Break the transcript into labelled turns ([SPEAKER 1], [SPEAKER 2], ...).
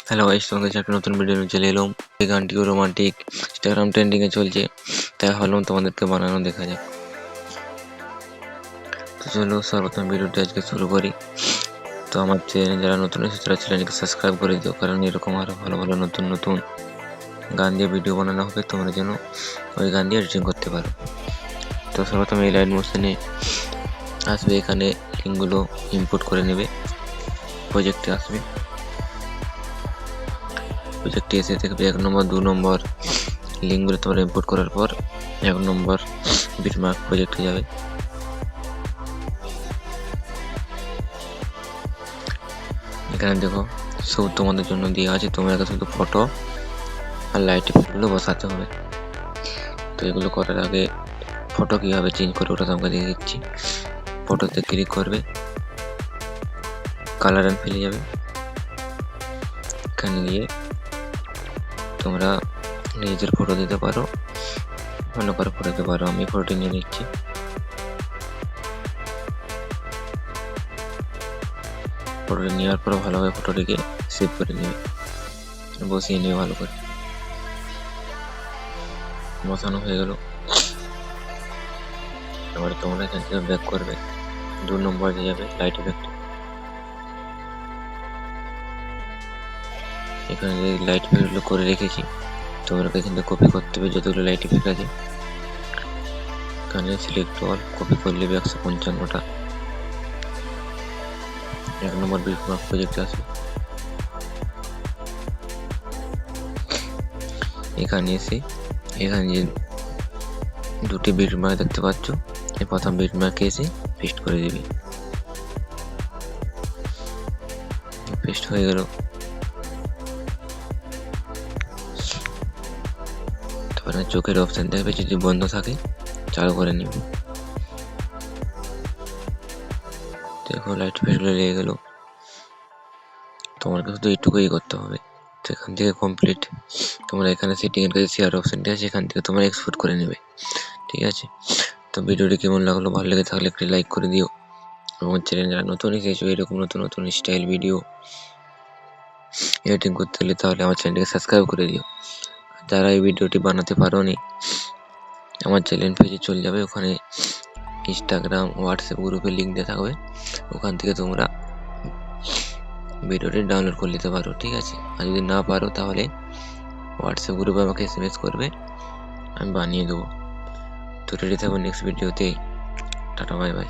[SPEAKER 1] Hello guys, তোমাদের কাছে একটা নতুন ভিডিও নিয়ে চলে এলাম। এই গানটিও রোমান্টিক, ইনস্টাগ্রাম ট্রেন্ডিং এ চলছে, তাই ভাবলাম তোমাদেরকে বানানো দেখা যাক। তো চলো সর্বপ্রথম ভিডিওটি আজকে শুরু করি। তো আমার চ্যানেলে যারা নতুন এসেছে তারা চ্যানেলটিকে সাবস্ক্রাইব করে দিও, কারণ এরকম আরো ভালো ভালো নতুন নতুন গান দিয়ে ভিডিও বানানো হবে, তোমরা যেন ওই গান দিয়ে এডিটিং করতে পারো। তো সর্বপ্রথম এই লাইট মোশনে আসবে, এখানে লিঙ্কগুলো ইম্পোর্ট করে নেবে, প্রজেক্টে আসবে। প্রজেক্টে এসে দেখবে 1 নম্বর 2 নম্বর লিঙ্কগুলো তোমরা ইম্পোর্ট করার পর 1 নম্বর বিটমার্ক প্রজেক্টে যাবে। এখানে দেখো সব তোমাদের জন্য দেওয়া আছে, তোমাকে শুধু ফটো আর লাইট ইফেক্টগুলো বসাতে হবে। তো এগুলো করার আগে ফটো কীভাবে চেঞ্জ করবে ওটা তোমাকে দিয়ে দিচ্ছি। ফটোতে ক্লিক করবে, কালার অ্যান্ড ফিলে যাবে, এখানে গিয়ে তোমরা নিজের ফটো দিতে পারো, অন্য কারো ফটো দিতে পারো। আমি ফটোটি নিয়ে নিচ্ছি। ফটোটি নেওয়ার পর ভালোভাবে ফটোটিকে সেভ করে নেবে, বসিয়ে নেবে ভালো করে। বসানো হয়ে গেল। এবার তোমরা এখান থেকে ব্যাক করবে, 2 নম্বর দিয়ে যাবে লাইট ইফেক্ট। এখানে যে লাইট ইফেক্টগুলো করে রেখেছি তোমরা এখান থেকে কপি করতে হবে, যতগুলো লাইট ইফেক্ট আছে। এখানে সিলেক্ট অল, কপি করে নেবে 155টা। 1 নম্বর বিটমার্ক প্রজেক্ট আসবে। এখানে এসে এখানে যে 2টি বিটমার্ক দেখতে পাচ্ছ, এই প্রথম বিটমার্কে এসে পেস্ট করে দিবি। পেস্ট হয়ে গেল। তারপরে চোখের অপশন দেখবে, যদি বন্ধ থাকে চালু করে নিবি। দেখো লাইট ফেসগুলো লেগে গেল। তোমাকে শুধু এইটুকুই করতে হবে। তো এখান থেকে কমপ্লিট। তোমরা এখানে সেটিং এর কাছে শেয়ার অপশনটি আছে, এখান থেকে তোমরা এক্সপোর্ট করে নেবে। ঠিক আছে, তো ভিডিওটি কেমন লাগলো, ভালো লেগে থাকলে একটি লাইক করে দিও। আমার চ্যানেল যারা নতুন এসেছো এরকম নতুন নতুন স্টাইল ভিডিও এডিটিং করতে হলে তাহলে আমার চ্যানেলটিকে সাবস্ক্রাইব করে দিও। যারা এই ভিডিওটি বানাতে পারোনি, আমার চ্যানেল পেজে চলে যাবে, ওখানে ইনস্টাগ্রাম হোয়াটসঅ্যাপ গ্রুপের লিঙ্ক দেওয়া থাকবে, ওখান থেকে তোমরা ভিডিওটি ডাউনলোড করে নিতে পারো। ঠিক আছে, আর যদি না পারো তাহলে হোয়াটসঅ্যাপ গ্রুপে আমাকে SMS করবে, আমি বানিয়ে দেবো। তো রেডি থাকবো নেক্সট ভিডিওতে। Tata, bye bye.